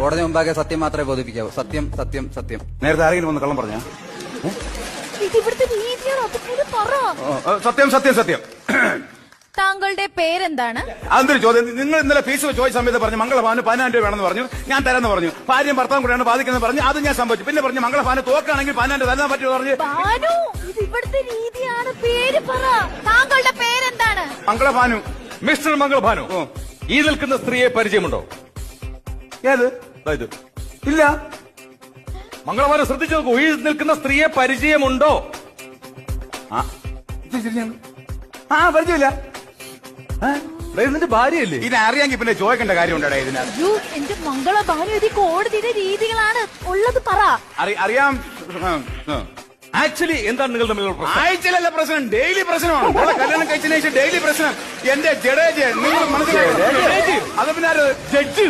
കോടതി മുമ്പാകെ സത്യം മാത്രമേ ബോധിപ്പിക്കാവൂ. സത്യം സത്യം സത്യം. നേരത്തെ ആരെങ്കിലും വന്ന് കള്ളം പറഞ്ഞ? ഇവിടുത്തെ രീതിയാണ്, അതുപോലെ പറ. സത്യം സത്യം സത്യം. താങ്കളുടെ പേരെന്താണ്? അതൊരു ചോദ്യം. നിങ്ങൾ ഇന്നലെ ഫീസ് ചോദിച്ച സമയത്ത് പറഞ്ഞു മംഗളഭാന് 10,000 രൂപ വേണമെന്ന് പറഞ്ഞു. ഞാൻ തരാന്ന് പറഞ്ഞു. ഭാര്യയും ഭർത്താവും കൂടെയാണ് ബാധിക്കുന്നത് പറഞ്ഞു. അത് ഞാൻ സംഭവിച്ചു. പിന്നെ പറഞ്ഞു മംഗളഭാന് തോക്കാണെങ്കിൽ 10,000 തരാൻ പറ്റുമോ പറഞ്ഞു. ഭാനു, ഇത് ഇവിടുത്തെ രീതിയാണ്. പേര് പറ. താങ്കളുടെ പേരെന്താണ്? മംഗളഭാനു. മിസ്റ്റർ മംഗളഭാനു, ഈ നിൽക്കുന്ന സ്ത്രീയെ പരിചയമുണ്ടോ? ഏത്? ഇത് ഇല്ല. മംഗളഭാനു ശ്രദ്ധിച്ചു നോക്കൂ. ഈ നിൽക്കുന്ന സ്ത്രീയെ പരിചയമുണ്ടോ? പരിചയമില്ല. ഇതിന്റെ ഭാര്യയല്ലേ? ഇതിനറിയാമെങ്കിൽ പിന്നെ ചോദിക്കേണ്ട കാര്യമുണ്ടോ ഇതിനകത്ത്? അയ്യോ, എന്റെ മംഗള ഭാനു, ഇത് കോടതിയുടെ രീതികളാണ്. ഉള്ളത് പറ. അറിയാം. ആക്ച്വലി എന്താണ് നിങ്ങൾ തമ്മിലുള്ള പ്രശ്നം? ആഴ്ചയിലല്ല പ്രശ്നം, ഡെയിലി പ്രശ്നമാണ്. കല്യാണം കഴിച്ചതിന് ശേഷം ഡെയിലി പ്രശ്നം. എന്റെ ജഡേജ് നിങ്ങൾ മനസ്സിലായോ? അത് പിന്നെ ജഡ്ജ്